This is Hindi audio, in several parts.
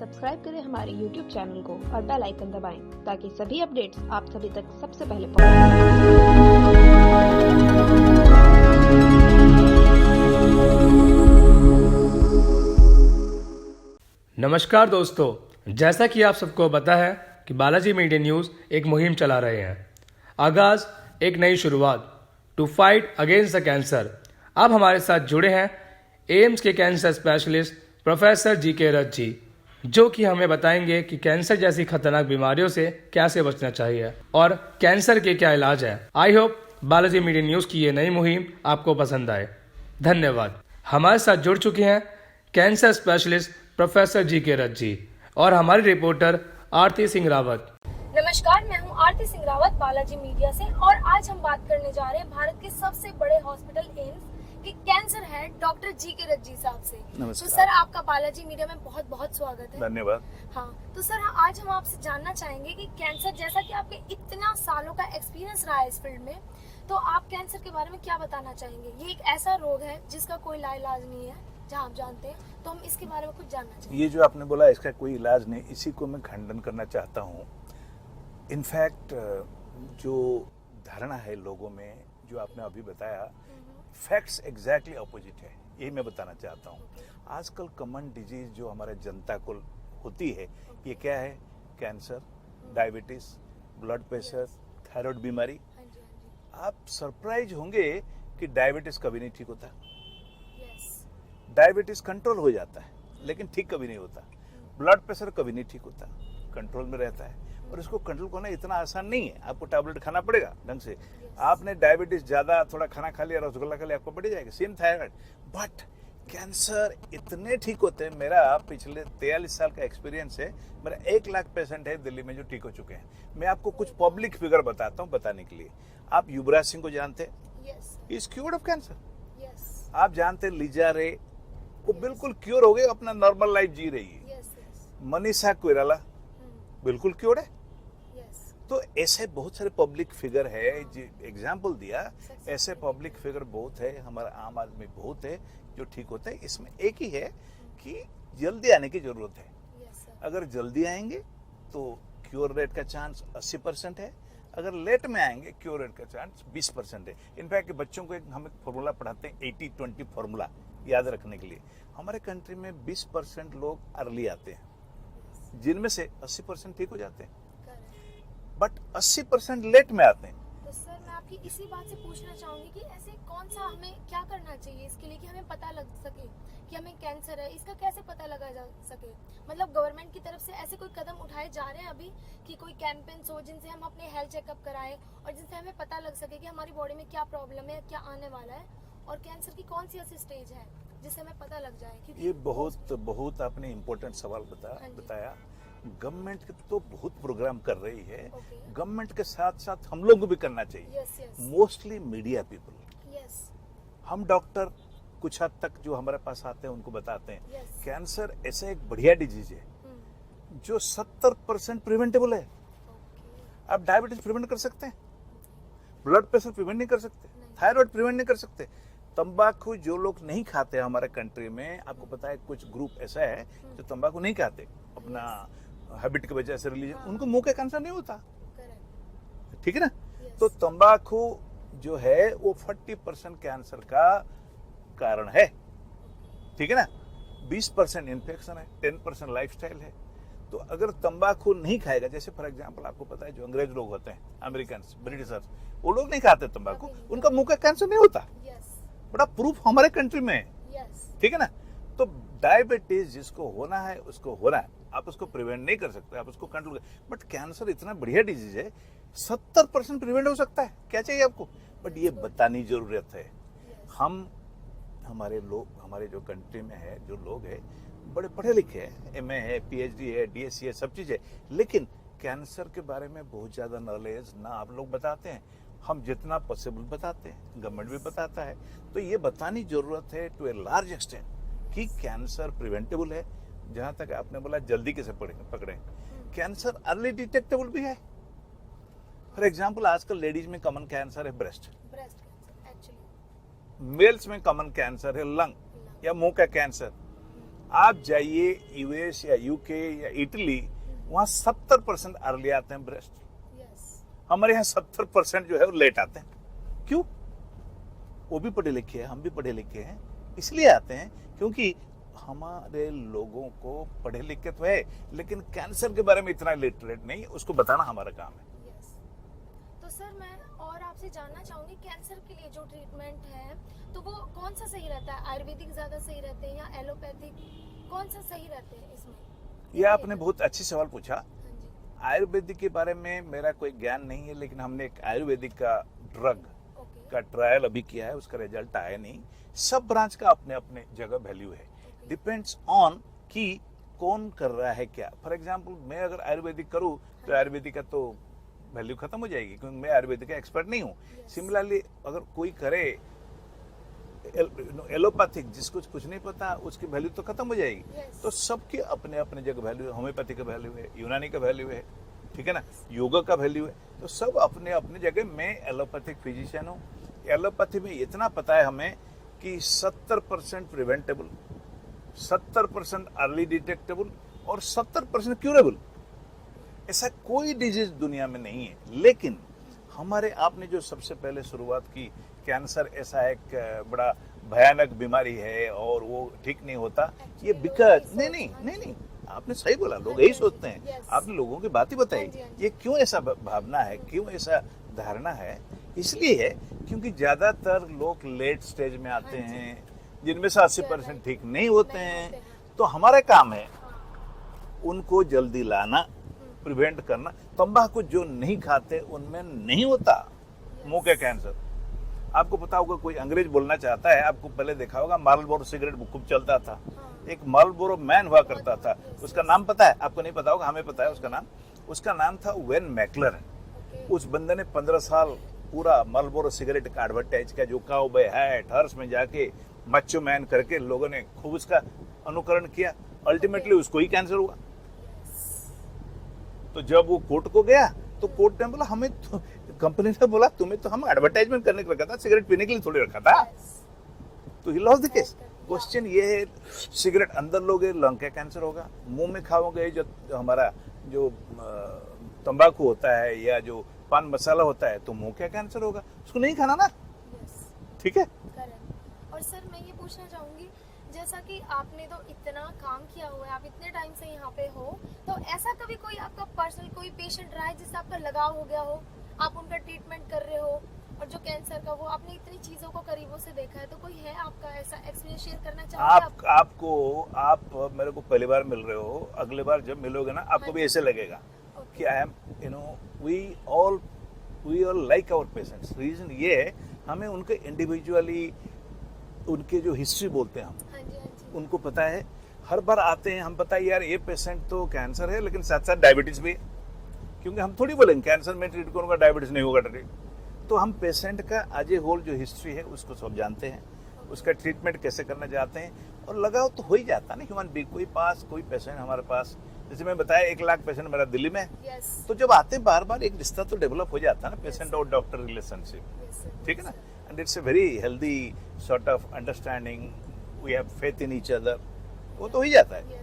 सब्सक्राइब करें हमारे YouTube चैनल को और बेल आइकन दबाएं ताकि सभी अपडेट्स आप सभी तक सबसे पहले पहुंचे। नमस्कार दोस्तों, जैसा कि आप सबको पता है कि बालाजी मीडिया न्यूज़ एक मुहिम चला रहे हैं। आगाज एक नई शुरुआत to fight against the cancer. अब हमारे साथ जुड़े हैं एम्स के कैंसर स्पेशलिस्ट प्रोफेसर जी.के. रथ जी, जो कि हमें बताएंगे कि कैंसर जैसी खतरनाक बीमारियों से कैसे बचना चाहिए और कैंसर के क्या इलाज है। I hope Balaji media news की ये नई मुहिम आपको पसंद आए। धन्यवाद। हमारे साथ जुड़ चुके हैं कैंसर स्पेशलिस्ट प्रोफेसर जी.के. रथ जी और हमारी रिपोर्टर आरती सिंह रावत। नमस्कार, मैं हूं आरती सिंह रावत बालाजी मीडिया से और आज हम बात करने जा रहे हैं भारत के सबसे बड़े हॉस्पिटल एम्स के कैंसर हेड डॉक्टर जी.के. रथ जी साहब से। नमस्कार। तो सर, आपका बालाजी मीडिया में बहुत बहुत स्वागत है। धन्यवाद। हाँ, तो सर आज हम आपसे जानना चाहेंगे कि कैंसर, जैसा कि आपके इतना सालों का एक्सपीरियंस रहा है इस फील्ड में, तो आप कैंसर के बारे में क्या बताना चाहेंगे? ये एक ऐसा रोग है जिसका कोई लाइलाज नहीं है, जहाँ आप जानते हैं, तो हम इसके बारे में कुछ जानना चाहेंगे। ये जो आपने बोला इसका कोई इलाज नहीं, इसी को मैं खंडन करना चाहता हूँ। इनफैक्ट जो धारणा है लोगों में, जो आपने अभी बताया, फैक्ट्स एग्जैक्टली अपोजिट है। यही मैं बताना चाहता हूँ। आजकल कॉमन डिजीज जो हमारे जनता को होती है, ये क्या है? Cancer, diabetes, blood pressure, thyroid बीमारी। आप सरप्राइज होंगे कि डायबिटीज कभी नहीं ठीक होता। डायबिटीज कंट्रोल हो जाता है लेकिन ठीक कभी नहीं होता। ब्लड प्रेशर कभी नहीं ठीक होता, कंट्रोल में रहता है। और इसको कंट्रोल करना इतना आसान नहीं है। आपको टैबलेट खाना पड़ेगा ढंग से। आपने डायबिटीज ज्यादा थोड़ा खाना खा लिया, रसगुल्ला खा लिया, आपको बढ़ जाएगा। Same thyroid. बट कैंसर इतने ठीक होते हैं। मेरा पिछले 43 साल का एक्सपीरियंस है। मेरा 1 लाख पेशेंट है दिल्ली में जो ठीक हो चुके हैं। मैं आपको कुछ पब्लिक फिगर बताता हूँ बताने के लिए। आप युवराज सिंह को जानते हैं? Is cured of cancer. आप जानते हैं लीजा रे, वो बिल्कुल क्योर हो गए, अपना नॉर्मल लाइफ जी रही है। मनीषा कोइराला बिल्कुल क्योर है। तो ऐसे बहुत सारे पब्लिक फिगर है, जो एग्जाम्पल दिया, ऐसे पब्लिक फिगर बहुत है। हमारा आम आदमी बहुत है जो ठीक होता है। इसमें एक ही है कि जल्दी आने की जरूरत है। अगर जल्दी आएंगे तो क्योर रेट का चांस 80% है। अगर लेट में आएंगे क्योर रेट का चांस 20% है। इनफैक्ट बच्चों को हम एक फॉर्मूला पढ़ाते हैं, 80-20 फॉर्मूला, याद रखने के लिए। हमारे कंट्री में 20% लोग अर्ली आते हैं, जिनमें से 80% ठीक हो जाते हैं, बट 80% लेट में आते हैं। तो सर, मैं आपकी इसी बात से पूछना चाहूंगी कि ऐसे कौन सा हमें क्या करना चाहिए इसके लिए कि हमें पता लग सके कि हमें कैंसर है? इसका कैसे पता लगा जा सके? मतलब गवर्नमेंट की तरफ से ऐसे कोई कदम उठाए जा रहे हैं अभी कि कोई कैंपेन्स हो जिनसे हम अपने हेल्थ चेकअप कराएं और जिनसे हमें पता लग सके कि हमारी बॉडी में क्या प्रॉब्लम है, क्या आने वाला है, और कैंसर की कौन सी ऐसी स्टेज है जिससे हमें पता लग जाए? क्योंकि ये बहुत आपने इम्पोर्टेंट सवाल बताया। गवर्नमेंट तो बहुत प्रोग्राम कर रही है। गवर्नमेंट के साथ साथ हम लोग को भी करना चाहिए। मोस्टली मीडिया पीपल, हम डॉक्टर कुछ हद तक जो हमारे पास आते हैं उनको बताते हैं। कैंसर ऐसा एक बढ़िया डिजीज है जो 70% प्रिवेंटेबल है। आप डायबिटीज प्रिवेंट कर सकते हैं, ब्लड प्रेशर प्रिवेंट नहीं कर सकते, थायराइड प्रिवेंट नहीं कर सकते। तंबाकू जो लोग नहीं खाते हमारे कंट्री में, आपको पता है कुछ ग्रुप ऐसा है जो तंबाकू नहीं खाते अपना हैबिट की वजह से, रिलीजन, उनको मुंह का कैंसर नहीं होता। ठीक है ना? तो तंबाकू जो है वो 40% कैंसर का कारण है। ठीक है ना? 20% इन्फेक्शन है, 10% लाइफस्टाइल है। तो अगर तंबाकू नहीं खाएगा, जैसे फॉर एग्जांपल आपको पता है जो अंग्रेज लोग होते हैं, अमेरिकन, ब्रिटिशर्स, वो लोग नहीं खाते तंबाकू, उनका मुंह का कैंसर नहीं होता। बड़ा प्रूफ हमारे कंट्री में है। ठीक है ना? तो डायबिटीज जिसको होना है उसको होना है। आप उसको प्रिवेंट नहीं कर सकते, आप उसको कंट्रोल कर। बट कैंसर इतना बढ़िया डिजीज है, 70% प्रिवेंट हो सकता है। क्या चाहिए आपको? बट ये बतानी जरूरत है। हमारे जो कंट्री में है, जो लोग है, बड़े पढ़े लिखे हैं, MA है, PhD है, DSc है, सब चीज है, लेकिन कैंसर के बारे में बहुत ज्यादा नॉलेज ना आप लोग बताते हैं। हम जितना पॉसिबल बताते हैं, गवर्नमेंट भी बताता है। तो ये बतानी जरूरत है टू ए लार्ज एक्सटेंट कि कैंसर प्रिवेंटेबल है। जहां तक आपने बोला जल्दी कैसे पकड़े, कैंसर अर्ली डिटेक्टेबल भी है। फॉर एग्जाम्पल आजकल लेडीज में कॉमन कैंसर है ब्रेस्ट कैंसर, मेल्स में कॉमन कैंसर है लंग या मुंह का कैंसर। आप जाइए यूएस या यूके या इटली, वहाँ 70% अर्ली आते हैं ब्रेस्ट। हमारे यहाँ 70% जो है वो लेट आते हैं। क्यों? वो भी पढ़े लिखे हैं, हम भी पढ़े लिखे हैं, इसलिए आते हैं क्योंकि हमारे लोगों को पढ़े लिखे तो है लेकिन कैंसर के बारे में इतना लिटरेट नहीं, उसको बताना हमारा काम है। तो सर मैं और आपसे जानना चाहूंगी, कैंसर के लिए जो ट्रीटमेंट है तो वो कौन सा सही रहता है? आयुर्वेदिक ज्यादा सही रहते हैं या एलोपैथिक, कौन सा सही रहते हैं इसमें? ये आपने बहुत अच्छी सवाल पूछा। आयुर्वेदिक के बारे में मेरा कोई ज्ञान नहीं है, लेकिन हमने एक आयुर्वेदिक का ड्रग का ट्रायल अभी किया है, उसका रिजल्ट आया नहीं। सब ब्रांच का अपने अपने जगह वैल्यू है, डिपेंड्स ऑन कि कौन कर रहा है क्या। फॉर एग्जांपल मैं अगर आयुर्वेदिक करूं तो आयुर्वेदिक का तो वैल्यू खत्म हो जाएगी क्योंकि मैं आयुर्वेदिक का एक्सपर्ट नहीं हूं। सिमिलरली अगर कोई करे एलोपैथिक, जिसको कुछ नहीं पता, उसकी वैल्यू तो खत्म हो जाएगी। तो सबके अपने अपने जगह वैल्यू है। होम्योपैथी का वैल्यू है, यूनानी का वैल्यू है, ठीक है ना, योगा का वैल्यू है। तो सब अपने अपने जगह। मैं एलोपैथिक फिजिशियन हूँ। एलोपैथी में इतना पता है हमें कि 70% प्रिवेंटेबल, 70% अर्ली डिटेक्टेबल और 70% क्यूरेबल। ऐसा कोई डिजीज दुनिया में नहीं है। लेकिन हमारे आपने जो सबसे पहले शुरुआत की, कैंसर ऐसा एक बड़ा भयानक बीमारी है और वो ठीक नहीं होता, ये बिकॉज नहीं, आपने सही बोला, लोग यही सोचते हैं। आपने लोगों की बात ही बताई। ये क्यों ऐसा भावना है, क्यों ऐसा धारणा है? इसलिए है क्योंकि ज्यादातर लोग लेट स्टेज में आते हैं, जिनमें से 80% ठीक नहीं होते हैं। तो हमारा काम है उनको जल्दी लाना, प्रिवेंट करना। तंबाकू जो नहीं खाते उनमें नहीं होता मुंह के कैंसर। आपको पता होगा, कोई अंग्रेज बोलना चाहता है, आपको पहले देखा होगा मार्लबोरो सिगरेट खूब चलता था। एक मार्लबोरो मैन हुआ करता था, उसका नाम पता है? आपको नहीं पता होगा, हमें पता है उसका नाम। उसका नाम था वेन मैकलर। उस बंदे ने 15 साल पूरा मार्लबोरो सिगरेट का एडवर्टाइज किया, जो काउबॉय हैट, हर्ष में जाके मच्चो मैन करके लोगों ने खूब उसका अनुकरण किया। अल्टीमेटली उसको ही कैंसर हुआ। तो जब वो कोर्ट को गया तो कोर्ट ने बोला, हमें तो कंपनी ने बोला तुम्हें तो हम एडवर्टाइजमेंट करने को रखा था, सिगरेट पीने के लिए थोड़ी रखा था। तो he lost the case. Question ये है, सिगरेट अंदर लोगे लंग का कैंसर होगा, मुंह में खाओगे जो हमारा जो तंबाकू होता है या जो पान मसाला होता है तो मुंह का कैंसर होगा। उसको नहीं खाना ना, ठीक है। और सर मैं ये पूछना चाहूंगी, जैसा कि आपने तो इतना काम किया हुआ है, आप इतने टाइम से यहाँ पे हो, तो ऐसा कभी कोई आपका पर्सनल कोई पेशेंट रहा है जिससे आपका लगाव हो गया हो, आप उनका ट्रीटमेंट कर रहे हो, और जो कैंसर का वो आपने इतनी चीजों को करीबों से देखा है, तो कोई है आपका ऐसा एक्सपीरियंस शेयर करना चाहोगे? आप मेरे को पहली बार मिल रहे हो, अगली बार जब मिलोगे ना आपको भी ऐसे लगेगा कि I am we all like our patients. Reason ये है, हमें उनके इंडिविजुअली उनके जो हिस्ट्री बोलते हैं हम, उनको पता है। हर बार आते हैं हम, पता है यार ये पेशेंट तो कैंसर है लेकिन साथ साथ डायबिटीज भी है, क्योंकि हम थोड़ी बोलेंगे कैंसर में ट्रीट करूंगा डायबिटीज नहीं होगा ट्रीट। तो हम पेशेंट का आज ए होल जो हिस्ट्री है उसको सब जानते हैं, उसका ट्रीटमेंट कैसे करना चाहते हैं, और लगाव तो हो ही जाता ना ह्यूमन बीइंग। कोई पेशेंट हमारे पास, जैसे मैं बताया 1 लाख पेशेंट मेरा दिल्ली में है, तो जब आते हैं बार बार एक रिश्ता तो डेवलप हो जाता है ना, पेशेंट और डॉक्टर रिलेशनशिप, ठीक है ना। And it's a very healthy sort of understanding, we have faith in each other, वो तो हो ही जाता है।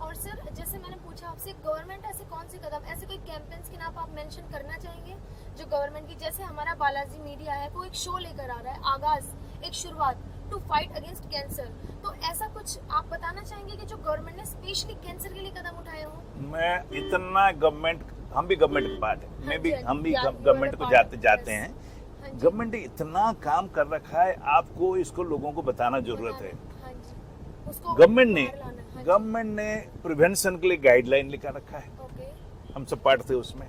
और सर जैसे मैंने पूछा आपसे, गवर्नमेंट ऐसे कौन से कदम, ऐसे कोई कैंपेन्स के नाम आप मेंशन करना चाहेंगे जो गवर्नमेंट की, जैसे हमारा बालाजी मीडिया है, वो एक शो लेकर आ रहा है, आगाज, एक शुरुआत, टू फाइट अगेंस्ट कैंसर, तो ऐसा कुछ आप बताना चाहेंगे कि जो गवर्नमेंट ने स्पेशली कैंसर के लिए कदम उठाए हो? मैं इतना गवर्नमेंट, हम भी गवर्नमेंट का पार्ट है, हम भी गवर्नमेंट को जाते हैं। गवर्नमेंट ने इतना काम कर रखा है, आपको इसको लोगों को बताना जरूरत है। गवर्नमेंट ने प्रिवेंशन के लिए गाइडलाइन लिखा रखा है, हम सब पार्ट थे उसमें।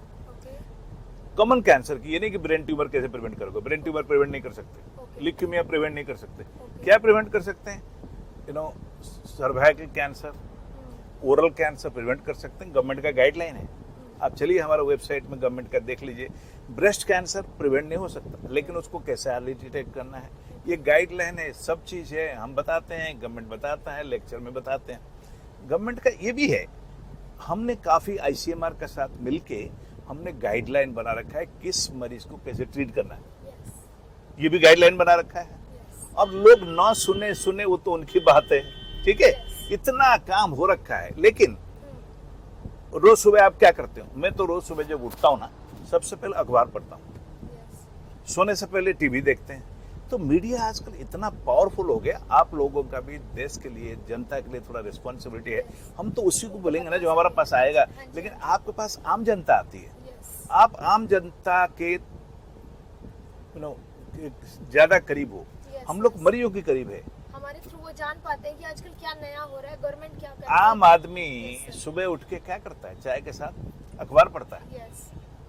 कॉमन कैंसर की, ये नहीं कि ब्रेन ट्यूमर कैसे प्रिवेंट करोगे, ब्रेन ट्यूमर प्रिवेंट नहीं कर सकते, ल्यूकेमिया प्रिवेंट नहीं कर सकते। क्या प्रिवेंट कर सकते हैं? Cervical cancer, oral cancer prevent कर सकते हैं, गवर्नमेंट का गाइडलाइन है। आप चलिए हमारा वेबसाइट में गवर्नमेंट का देख लीजिए। ब्रेस्ट कैंसर प्रिवेंट नहीं हो सकता, लेकिन उसको कैसे अर्ली डिटेक्ट करना है, ये गाइडलाइन है, सब चीज है, हम बताते हैं, गवर्नमेंट बताता है, लेक्चर में बताते हैं। गवर्नमेंट का ये भी है, हमने काफी ICMR के साथ मिलके हमने गाइडलाइन बना रखा है, किस मरीज को कैसे ट्रीट करना है, ये भी गाइडलाइन बना रखा है। अब लोग ना सुने वो तो उनकी बात है, ठीक है। इतना काम हो रखा है। लेकिन रोज सुबह आप क्या करते हो? मैं तो रोज सुबह जब उठता हूँ ना, सबसे पहले अखबार पढ़ता हूँ, सोने से पहले टीवी देखते हैं। तो मीडिया आजकल इतना पावरफुल हो गया, आप लोगों का भी देश के लिए, जनता के लिए थोड़ा रिस्पॉन्सिबिलिटी है। हम तो उसी को बोलेंगे ना जो हमारे पास आएगा, लेकिन आपके पास आम जनता आती है, आप आम जनता के ज्यादा करीब हो। हम लोग मरीजों के करीब है, हमारे थ्रू वो जान पाते हैं कि आजकल क्या नया हो रहा है, गवर्नमेंट क्या कर रही है। आम आदमी सुबह उठ के क्या करता है? चाय के साथ अखबार पढ़ता है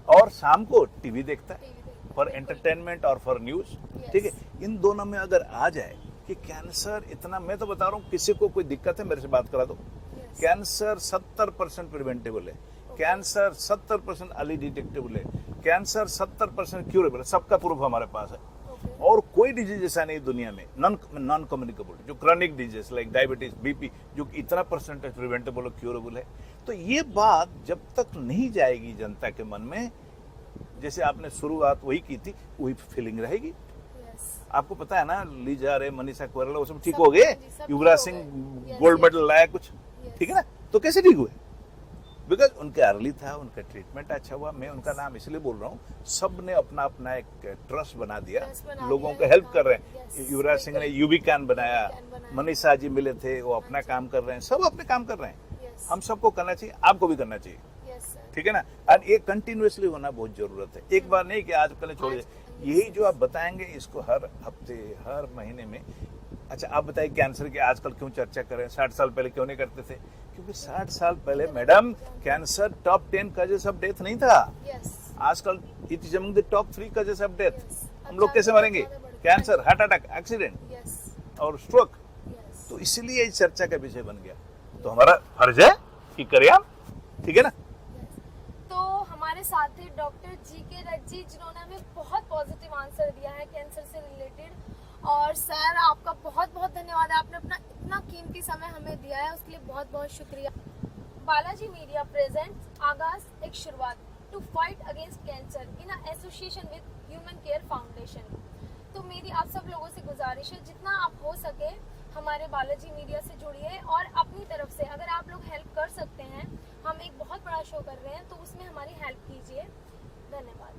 और शाम को टीवी देखता है फॉर एंटरटेनमेंट और फॉर न्यूज। ठीक है, इन दोनों में अगर आ जाए कि कैंसर इतना, मैं तो बता रहा हूँ, किसी को कोई दिक्कत है मेरे से बात करा दो। कैंसर 70% प्रिवेंटेबल है, कैंसर 70% अर्ली डिटेक्टेबल है, कैंसर 70% क्यूरेबल है, सबका प्रूफ हमारे पास है। और कोई डिजीज ऐसा नहीं दुनिया में नॉन कम्युनिकेबल, जो chronic disease like diabetes, BP, जो इतना परसेंटेज प्रिवेंटेबल और क्यूरेबल है। तो ये बात जब तक नहीं जाएगी जनता के मन में, जैसे आपने शुरुआत वही की थी, वही फीलिंग रहेगी। आपको पता है ना, लीजा रे, मनीषा कोइराला, वो सब ठीक हो गए। युवराज सिंह गोल्ड मेडल लाया कुछ, ठीक है ना? तो कैसे ठीक हुए? बिकॉज उनके अर्ली था, उनका ट्रीटमेंट अच्छा हुआ। मैं उनका नाम इसलिए बोल रहा हूँ, सब ने अपना अपना एक ट्रस्ट बना दिया, लोगों को हेल्प कर रहे हैं। युवराज सिंह ने यूबी कैन बनाया, मनीषा जी मिले थे, वो अपना काम कर रहे हैं, सब अपने काम कर रहे हैं। हम सबको करना चाहिए, आपको भी करना चाहिए, ठीक है ना? और ये कंटिन्यूअसली होना बहुत जरूरत है, एक बार नहीं कि आज कल छोड़िए। यही जो आप बताएंगे, इसको हर हफ्ते, हर महीने में। अच्छा, आप बताइए कैंसर की आजकल क्यों चर्चा करें? 60 साल पहले क्यों नहीं करते थे? क्योंकि 60 साल पहले madam cancer top 10 causes of death नहीं था। आजकल it is among the top 3 causes of death. हम लोग कैसे मरेंगे? कैंसर, हार्ट अटैक, एक्सीडेंट और स्ट्रोक। तो इसलिए इस चर्चा का विषय बन गया। तो हमारा फर्ज है कि करें हम, ठीक है ना? तो हमारे साथ थे डॉक्टर जी.के. रज्जी, जिन्होंने हमें बहुत पॉजिटिव आंसर दिया है कैंसर से रिलेटेड। और सर, आपका बहुत बहुत धन्यवाद, आपने अपना इतना कीमती समय हमें दिया है, उसके लिए बहुत बहुत शुक्रिया। बालाजी मीडिया प्रेजेंट्स आगाज, एक शुरुआत, to fight against cancer in association with Human Care Foundation. तो मेरी आप सब लोगों से गुजारिश है, जितना आप हो सके हमारे बालाजी मीडिया से जुड़िए, और अपनी तरफ से अगर आप लोग हेल्प कर सकते हैं, हम एक बहुत बड़ा शो कर रहे हैं, तो उसमें हमारी हेल्प कीजिए। धन्यवाद।